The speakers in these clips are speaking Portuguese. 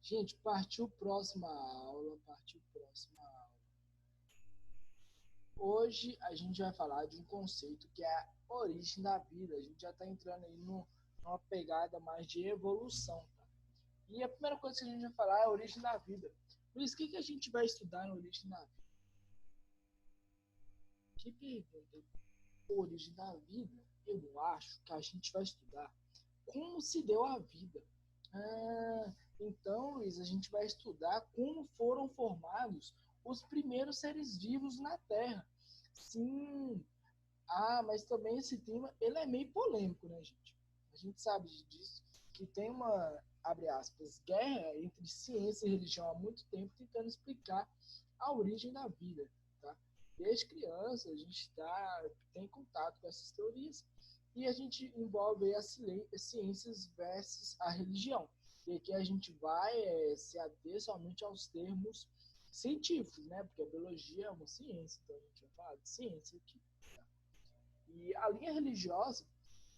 Gente, partiu próxima aula, partiu próxima aula. Hoje a gente vai falar de um conceito que é a origem da vida. A gente já está entrando aí numa pegada mais de evolução, tá? E a primeira coisa que a gente vai falar é a origem da vida. Luiz, o que a gente vai estudar na origem da vida? Que pergunta? A origem da vida, eu acho que a gente vai estudar como se deu a vida. Então, Luiz, a gente vai estudar como foram formados os primeiros seres vivos na Terra. Sim. Mas também esse tema, ele é meio polêmico, né, gente? A gente sabe disso, que tem uma, abre aspas, guerra entre ciência e religião há muito tempo tentando explicar a origem da vida, tá? Desde criança, a gente tem contato com essas teorias e a gente envolve as ciências versus a religião. E aqui a gente vai se ater somente aos termos científicos, né? Porque a biologia é uma ciência, então a gente vai falar de ciência aqui. E a linha religiosa,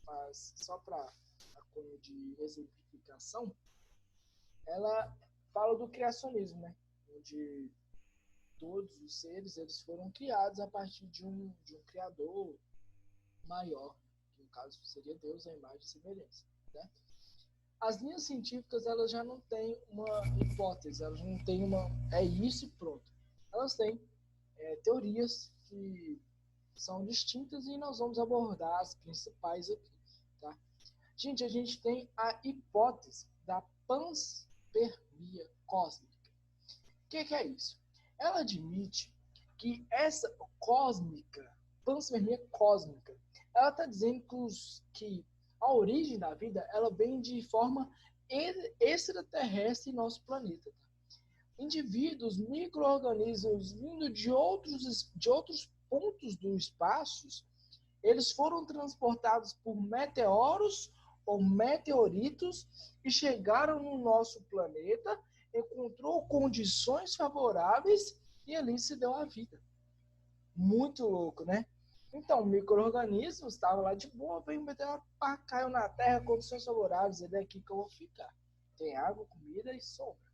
mas só para a cunho de exemplificação, ela fala do criacionismo, né? Onde todos os seres eles foram criados a partir de um criador maior, que no caso seria Deus, a imagem e semelhança, né? As linhas científicas elas já não têm uma hipótese, elas não têm uma é isso e pronto. Elas têm teorias que são distintas e nós vamos abordar as principais aqui, tá? Gente, a gente tem a hipótese da panspermia cósmica. O que é isso? Ela admite que essa panspermia cósmica, ela está dizendo que a origem da vida ela vem de forma extraterrestre em nosso planeta. Indivíduos, micro-organismos vindo de outros pontos do espaço, eles foram transportados por meteoros ou meteoritos e chegaram no nosso planeta, encontrou condições favoráveis e ali se deu a vida. Muito louco, né? Então, micro-organismos estavam lá de boa, veio um meteoro, caiu na Terra, condições favoráveis, é daqui que eu vou ficar. Tem água, comida e sombra.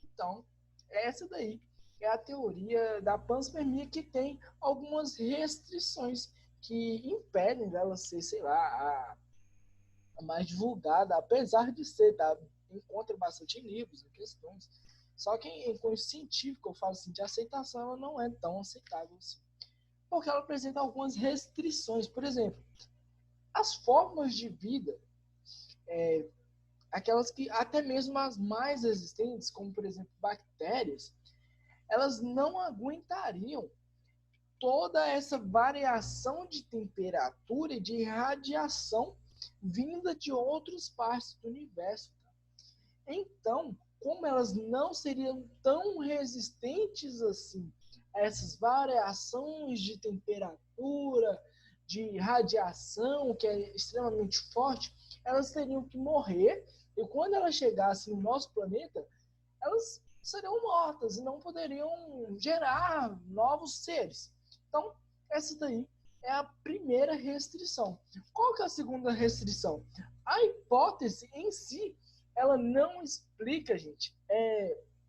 Então, essa daí é a teoria da panspermia que tem algumas restrições que impedem dela ser, sei lá, a mais divulgada, apesar de ser, tá? Encontra bastante em livros, em questões. Só que em cunho científico, eu falo assim, de aceitação, ela não é tão aceitável assim. Porque ela apresenta algumas restrições. Por exemplo, as formas de vida, aquelas que até mesmo as mais resistentes, como por exemplo bactérias, elas não aguentariam toda essa variação de temperatura e de radiação vinda de outras partes do universo. Então, como elas não seriam tão resistentes assim a essas variações de temperatura, de radiação, que é extremamente forte, elas teriam que morrer, e quando elas chegassem no nosso planeta, elas seriam mortas e não poderiam gerar novos seres. Então, essa daí é a primeira restrição. Qual que é a segunda restrição? A hipótese em si, ela não explica, gente,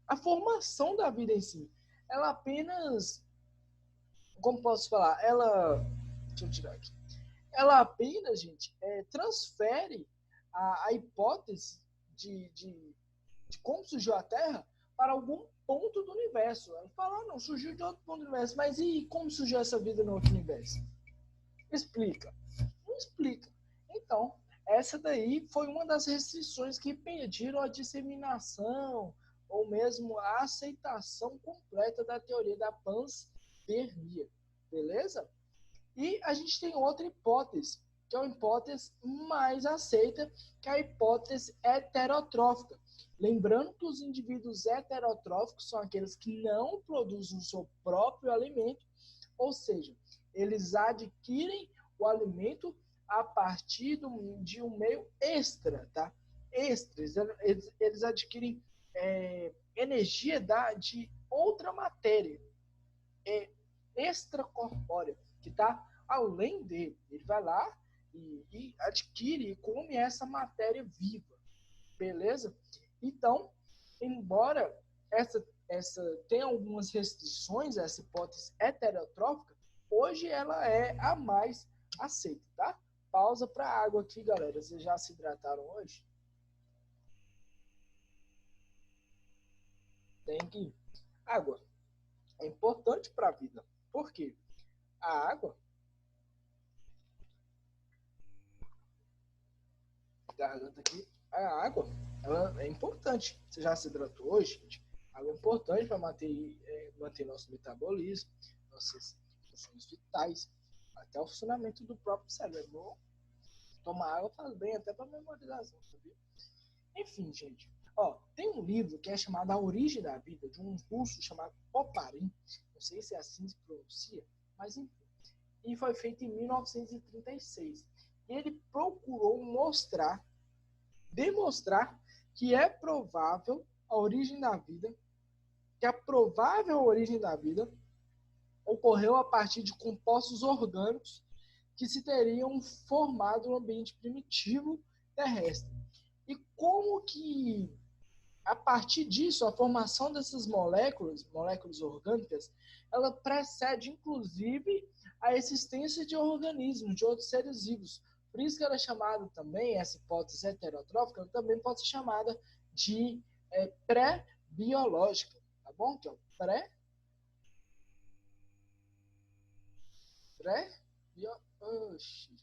a formação da vida em si. Ela apenas, como posso falar, deixa eu tirar aqui. Ela apenas, gente, transfere a hipótese de como surgiu a Terra para algum ponto do universo. Ela fala, não, surgiu de outro ponto do universo, mas e como surgiu essa vida no outro universo? Explica. Não explica. Então, essa daí foi uma das restrições que impediram a disseminação ou mesmo a aceitação completa da teoria da panspermia. Beleza? E a gente tem outra hipótese, que é uma hipótese mais aceita, que é a hipótese heterotrófica. Lembrando que os indivíduos heterotróficos são aqueles que não produzem o seu próprio alimento, ou seja, eles adquirem o alimento a partir de um meio extra, tá? Extras, eles adquirem energia de outra matéria, extracorpórea, que está além dele. Ele vai lá e adquire e come essa matéria viva, beleza? Então, embora essa tenha algumas restrições, essa hipótese heterotrófica, hoje ela é a mais aceita, tá? Pausa para água aqui, galera. Vocês já se hidrataram hoje? Tem que água é importante para a vida. Por quê? A água, garganta aqui, a água, ela é importante. Você já se hidratou hoje, gente? A água é importante para manter nosso metabolismo, nossas funções vitais, até o funcionamento do próprio cérebro. Tomar água faz bem até para memorização, sabia? Enfim, gente. Ó, tem um livro que é chamado A Origem da Vida, de um russo chamado Oparin. Não sei se é assim se pronuncia, mas enfim. E foi feito em 1936. E ele procurou demonstrar que é provável a origem da vida, que a provável origem da vida ocorreu a partir de compostos orgânicos que se teriam formado no ambiente primitivo terrestre. E como que, a partir disso, a formação dessas moléculas orgânicas, ela precede, inclusive, a existência de organismos, de outros seres vivos. Por isso que ela é chamada também, essa hipótese heterotrófica, ela também pode ser chamada de pré-biológica, tá bom? Que é o pré-biológica.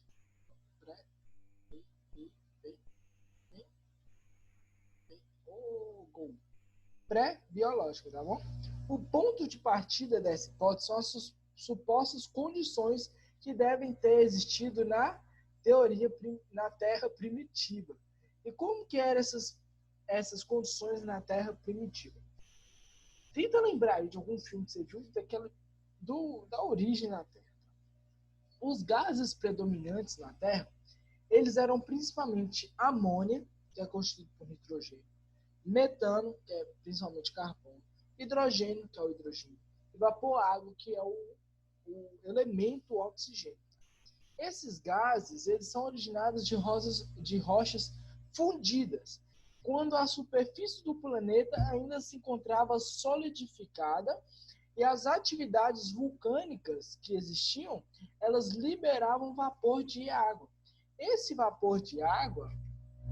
Pré-biológica, tá bom? O ponto de partida dessa hipótese são as supostas condições que devem ter existido na teoria na Terra primitiva. E como que eram essas condições na Terra primitiva? Tenta lembrar aí de algum filme que você viu da origem na Terra. Os gases predominantes na Terra, eles eram principalmente amônia, que é constituído por nitrogênio, metano, que é principalmente carbono, hidrogênio, que é o hidrogênio, e vapor água, que é o elemento oxigênio. Esses gases eles são originados de rochas fundidas, quando a superfície do planeta ainda se encontrava solidificada e as atividades vulcânicas que existiam, elas liberavam vapor de água. Esse vapor de água,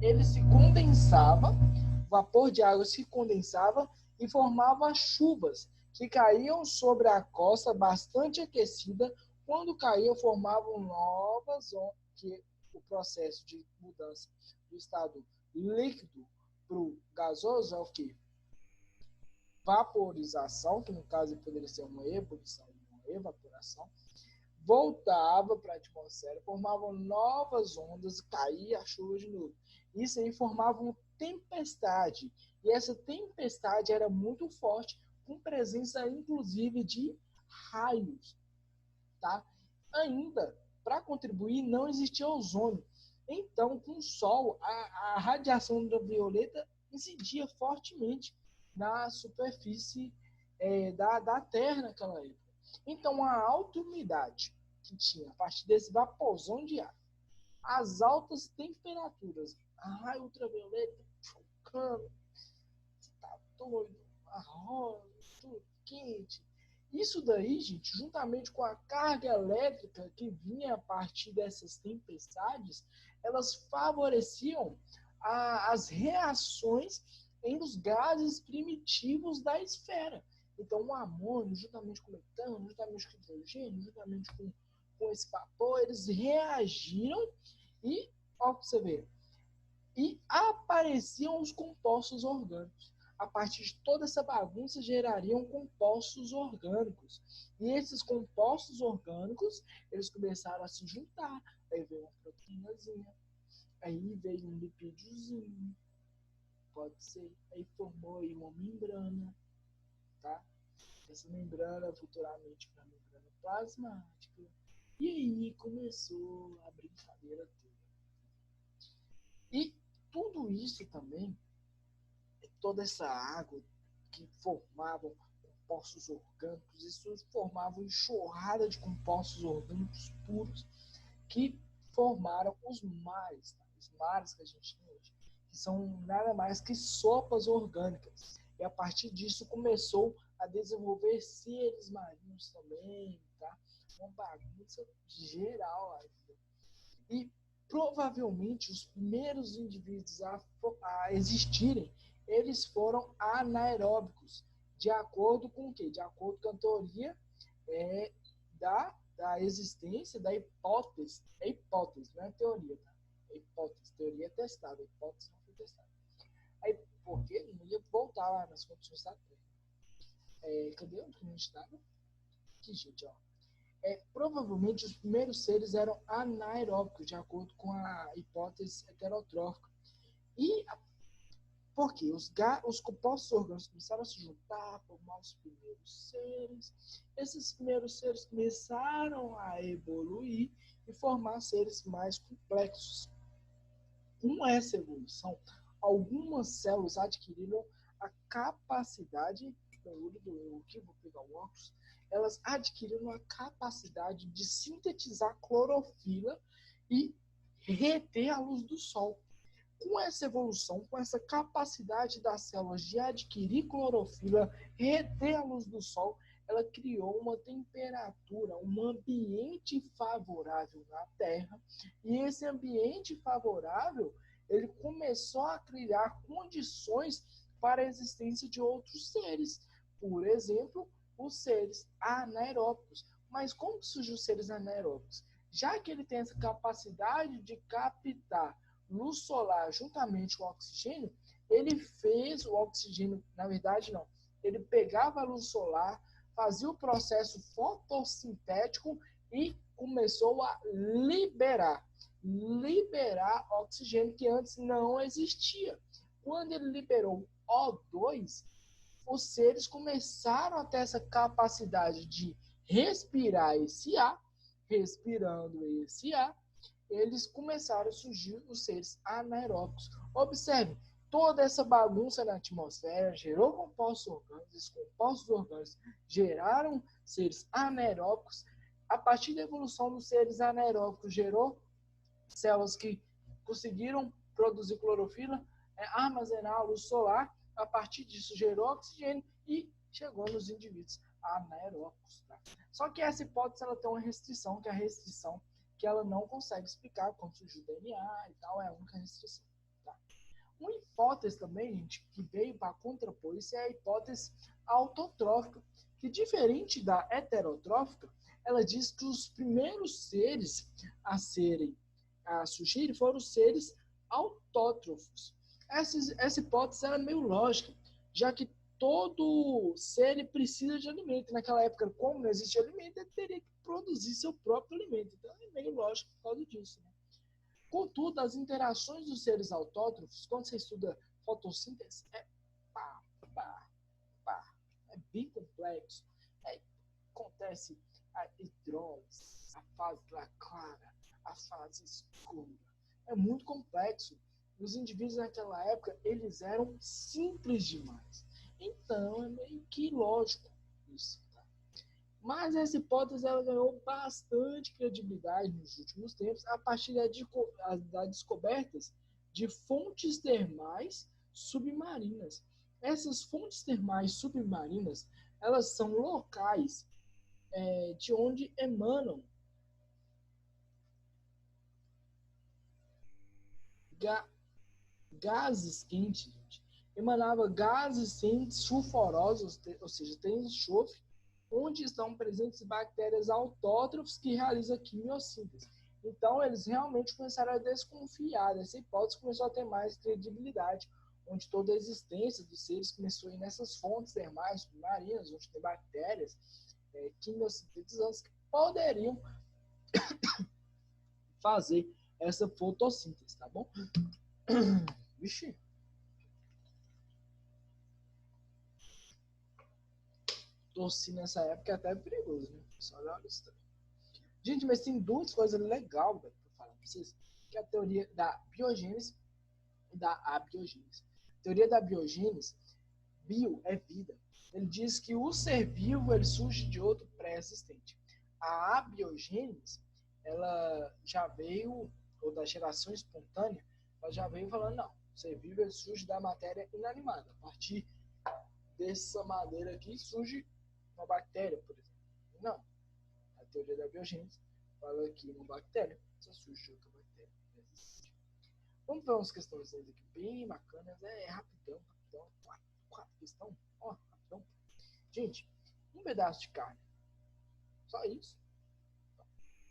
ele se condensava, o vapor de água se condensava e formava chuvas que caíam sobre a costa bastante aquecida. Quando caíam, formavam novas ondas, que o processo de mudança do estado líquido para o gasoso é o que? Vaporização, que no caso poderia ser uma ebulição, uma evaporação, voltava para a atmosfera, formavam novas ondas e caía a chuva de novo. Isso aí formava uma tempestade. E essa tempestade era muito forte, com presença inclusive de raios. Tá? Ainda, para contribuir, não existia ozônio. Então, com o Sol, a radiação ultravioleta incidia fortemente na superfície da Terra naquela época. Então, a alta umidade que tinha a partir desse vaporzão de ar, as altas temperaturas, a raio ultravioleta chocando, você tá doido, a rosa, tudo quente. Isso daí, gente, juntamente com a carga elétrica que vinha a partir dessas tempestades, elas favoreciam as reações entre os gases primitivos da esfera. Então, o amônio, juntamente com o metano, juntamente com o hidrogênio, juntamente com esse vapor, eles reagiram e, ó, você vê, e apareciam os compostos orgânicos. A partir de toda essa bagunça, gerariam compostos orgânicos. E esses compostos orgânicos, eles começaram a se juntar. Aí veio uma proteínazinha, aí veio um lipídiozinho, pode ser, aí formou aí uma membrana, tá? Essa membrana futuramente para a membrana plasmática. E aí começou a brincadeira toda. E tudo isso também, toda essa água que formavam compostos orgânicos, isso formava uma enxurrada de compostos orgânicos puros que formaram os mares, tá? Os mares que a gente tem hoje. que são nada mais que sopas orgânicas. E a partir disso começou a desenvolver seres marinhos também, tá? Uma bagunça geral ainda. E provavelmente os primeiros indivíduos a existirem, eles foram anaeróbicos, de acordo com o quê? De acordo com a teoria da existência, da hipótese. É hipótese, não é teoria, tá? É hipótese. Teoria é testada, a hipótese não foi testada. Aí, porque não ia voltar lá nas condições da Terra. Cadê onde a gente estava? Aqui, gente, ó. Provavelmente os primeiros seres eram anaeróbicos, de acordo com a hipótese heterotrófica. E por quê? Os compostos orgânicos começaram a se juntar, formar os primeiros seres. Esses primeiros seres começaram a evoluir e formar seres mais complexos. Com essa evolução, algumas células adquiriram a capacidade, aqui vou pegar o óculos, elas adquiriram a capacidade de sintetizar clorofila e reter a luz do sol. Com essa evolução, com essa capacidade das células de adquirir clorofila, reter a luz do sol, ela criou uma temperatura, um ambiente favorável na Terra, e esse ambiente favorável, ele começou a criar condições para a existência de outros seres. Por exemplo, os seres anaeróbicos. Mas como surgiu os seres anaeróbicos? Já que ele tem essa capacidade de captar luz solar juntamente com o oxigênio, ele fez o oxigênio, na verdade não, ele pegava a luz solar, fazia o processo fotossintético e começou a liberar oxigênio que antes não existia. Quando ele liberou O2, os seres começaram a ter essa capacidade de respirar esse ar, respirando esse ar, eles começaram a surgir os seres anaeróbicos. Observe, toda essa bagunça na atmosfera gerou compostos orgânicos, esses compostos orgânicos geraram seres anaeróbicos. A partir da evolução dos seres anaeróbicos, gerou células que conseguiram produzir clorofila, armazenar a luz solar. A partir disso, gerou oxigênio e chegou nos indivíduos anaeróbicos. Tá? Só que essa hipótese ela tem uma restrição, que é a restrição que ela não consegue explicar como surgiu o DNA e tal, é a única restrição. Tá? Uma hipótese também, gente, que veio para contrapor isso é a hipótese autotrófica, que diferente da heterotrófica, ela diz que os primeiros seres a surgirem foram os seres autótrofos. Essa hipótese era meio lógica, já que todo ser precisa de alimento. Naquela época, como não existe alimento, ele teria que produzir seu próprio alimento. Então, é meio lógico por causa disso. Né? Contudo, as interações dos seres autótrofos, quando você estuda fotossíntese, é bem complexo. Acontece a hidrólise, a fase clara, a fase escura. É muito complexo. Os indivíduos naquela época, eles eram simples demais. Então, é meio que lógico isso. Tá? Mas essa hipótese ela ganhou bastante credibilidade nos últimos tempos a partir das descobertas de fontes termais submarinas. Essas fontes termais submarinas, elas são locais de onde emanam gases quentes, gente. Emanava gases quentes sulfurosos, ou seja, tem enxofre, onde estão presentes bactérias autótrofas que realizam quimiossíntese. Então, eles realmente começaram a desconfiar dessa hipótese, começou a ter mais credibilidade, onde toda a existência dos seres começou a ir nessas fontes termais submarinas, onde tem bactérias quimiosintetizantes que poderiam fazer essa fotossíntese, tá bom? Vixe. Tossir nessa época é até perigoso, né? Só olha isso também. Gente, mas tem duas coisas legais, velho, pra falar pra vocês, que é a teoria da biogênese e da abiogênese. A teoria da biogênese, bio é vida. Ele diz que o ser vivo ele surge de outro pré-existente. A abiogênese, ela já veio, ou da geração espontânea, ela já veio falando, não, ser vivo ele surge da matéria inanimada. A partir dessa madeira aqui surge uma bactéria, por exemplo. Não. A teoria da biogênese fala que uma bactéria só surge de outra bactéria. Vamos ver umas questões aqui bem bacanas. Rapidão. Quatro questões. Rapidão. Gente, um pedaço de carne. Só isso.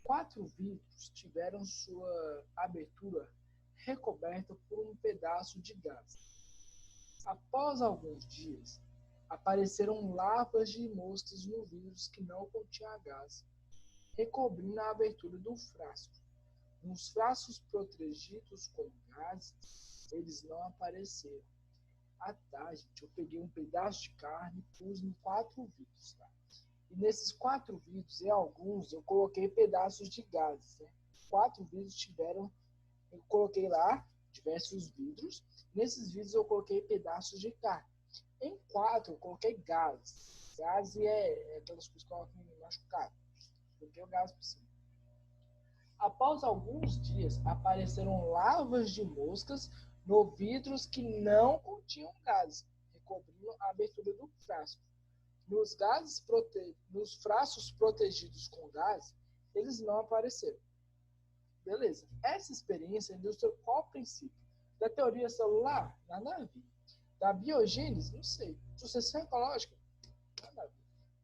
4 vidros tiveram sua abertura recoberta por um pedaço de gás. Após alguns dias, apareceram larvas de moscas no vidro que não continha gás, recobrindo a abertura do frasco. Nos frascos protegidos com gás, eles não apareceram. Tá, gente, eu peguei um pedaço de carne e pus em 4 vidros, tá? E nesses 4 vidros, em alguns, eu coloquei pedaços de gases, né? 4 vidros tiveram, eu coloquei lá diversos vidros. Nesses vidros eu coloquei pedaços de carne. Em 4 eu coloquei gases. Gás é aquelas coisas que colocam no machucado. Coloquei o gás por cima. Após alguns dias, apareceram larvas de moscas no vidros que não continham gases, recobrindo a abertura do frasco. Nos frascos protegidos com gás, eles não apareceram. Beleza. Essa experiência ilustra qual princípio? Da teoria celular? Nada a ver. Da biogênese? Não sei. Sucessão ecológica? Nada a ver.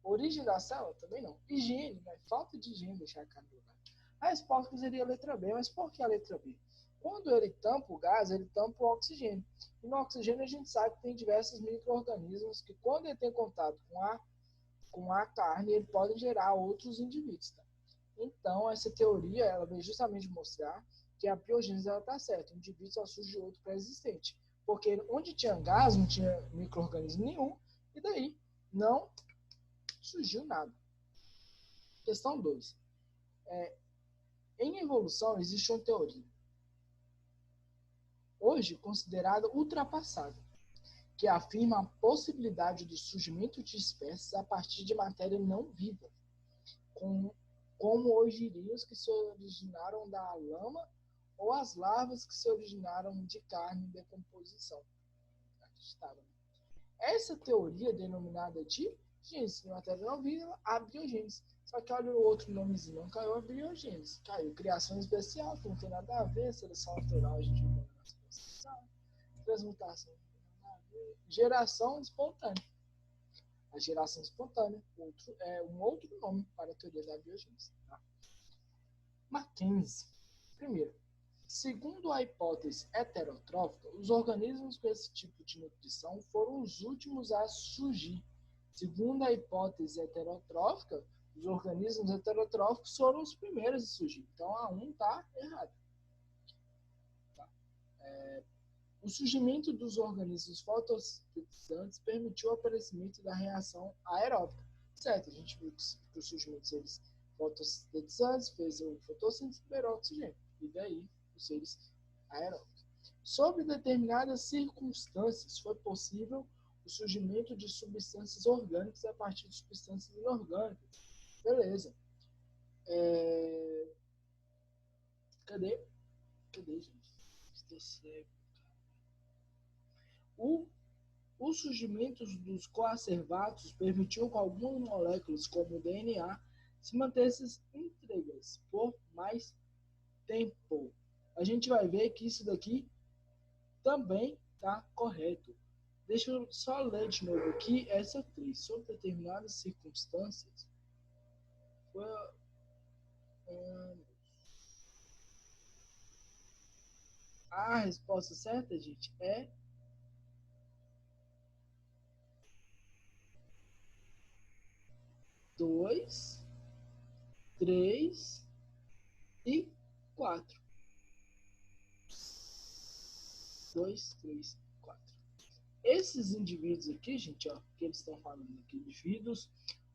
Origem da célula? Também não. Higiene? Né? Falta de higiene deixar a carne no lugar. A resposta seria a letra B. Mas por que a letra B? Quando ele tampa o gás, ele tampa o oxigênio. E no oxigênio a gente sabe que tem diversos micro-organismos que quando ele tem contato com a carne, ele pode gerar outros indivíduos. Tá? Então, essa teoria ela vem justamente mostrar que a biogênese está certa. O indivíduo só surge de outro pré-existente. Porque onde tinha gás, não tinha micro-organismo nenhum, e daí não surgiu nada. Questão 2. Em evolução, existe uma teoria, hoje considerada ultrapassada, que afirma a possibilidade do surgimento de espécies a partir de matéria não viva, como ogirios que se originaram da lama ou as larvas que se originaram de carne em decomposição. Essa teoria denominada de gênese de matéria não viva, a biogênese. Só que olha o outro nomezinho, não caiu a biogênese, caiu criação especial, que não tem nada a ver, seleção natural, a gente não transmutação, geração espontânea. A geração espontânea é um outro nome para a teoria da biogênese. Tá? Mackenzie. Primeiro, segundo a hipótese heterotrófica, os organismos com esse tipo de nutrição foram os últimos a surgir. Segundo a hipótese heterotrófica, os organismos heterotróficos foram os primeiros a surgir. Então, a 1 está errado. Tá? O surgimento dos organismos fotossintetizantes permitiu o aparecimento da reação aeróbica. Certo, a gente viu que o surgimento dos seres fotossintetizantes fez o fotossíntese liberar oxigênio. E daí, os seres aeróbicos. Sob determinadas circunstâncias, foi possível o surgimento de substâncias orgânicas a partir de substâncias inorgânicas. Beleza. Cadê, gente? Estou cego. O surgimento dos coacervatos permitiu que algumas moléculas, como o DNA, se mantessem íntegras por mais tempo. A gente vai ver que isso daqui também está correto. Deixa eu só ler de novo aqui essa 3. Sob determinadas circunstâncias, a resposta certa, gente, é 2, 3 e 4. 2, 3, 4. Esses indivíduos aqui, gente, ó, que eles estão falando aqui, indivíduos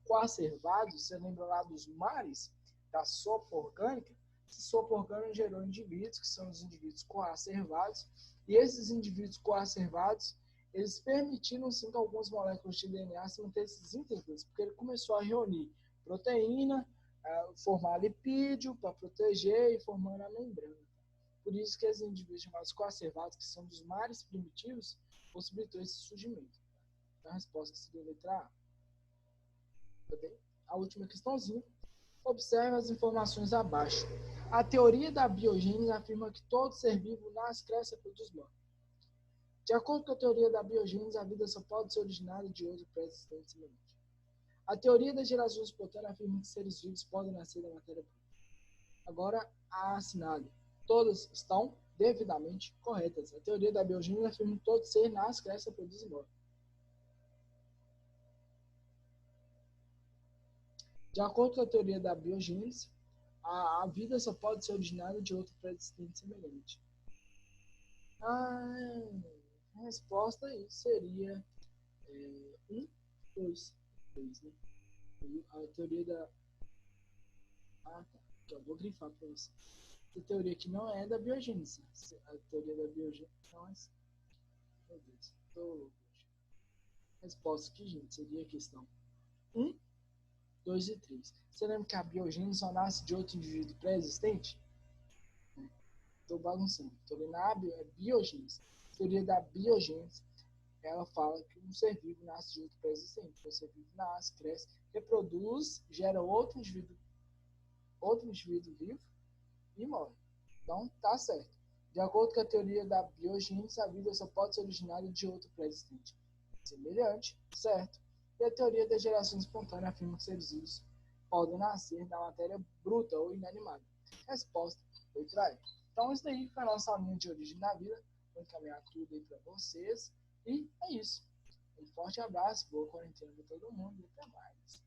coacervados, você lembra lá dos mares, da sopa orgânica? Essa sopa orgânica gerou indivíduos, que são os indivíduos coacervados, e esses indivíduos coacervados, eles permitiram sim que algumas moléculas de DNA se mantessem íntegras, porque ele começou a reunir proteína, formar lipídio para proteger e formando a membrana. Por isso que os indivíduos chamados coacervados, que são dos mais primitivos, possibilitou esse surgimento. Então, a resposta seria a letra A. Tá bem? A última questãozinha. Observe as informações abaixo. A teoria da biogênese afirma que todo ser vivo nasce, cresce e produz morte. De acordo com a teoria da biogênese, a vida só pode ser originada de outro pré-existente semelhante. A teoria das gerações espontâneas afirma que seres vivos podem nascer da matéria bruta. Agora, a assinale. Todas estão devidamente corretas. A teoria da biogênese afirma que todo ser nasce, cresce e produz morte. De acordo com a teoria da biogênese, a vida só pode ser originada de outro pré-existente semelhante. A resposta aí seria 1, 2, 3, né? A teoria da... Ah, tá. Eu vou grifar para você. Essa teoria aqui não é da biogênese. A teoria da biogênese... Não é... Meu Deus, tô louco. A resposta aqui, gente, seria a questão 1, 2 e 3. Você lembra que a biogênese só nasce de outro indivíduo pré-existente? Estou bagunçando. Estou lendo a biogênese. A teoria da biogênese, ela fala que um ser vivo nasce de outro pré-existente. O ser vivo nasce, cresce, reproduz, gera outro indivíduo vivo e morre. Então, tá certo. De acordo com a teoria da biogênese, a vida só pode ser originada de outro pré-existente semelhante, certo? E a teoria da geração espontânea afirma que seres vivos podem nascer da matéria bruta ou inanimada. Resposta: letra E. Então, isso daí foi a nossa linha de origem da vida. Vou encaminhar tudo aí para vocês. E é isso. Um forte abraço, boa quarentena para todo mundo e até mais.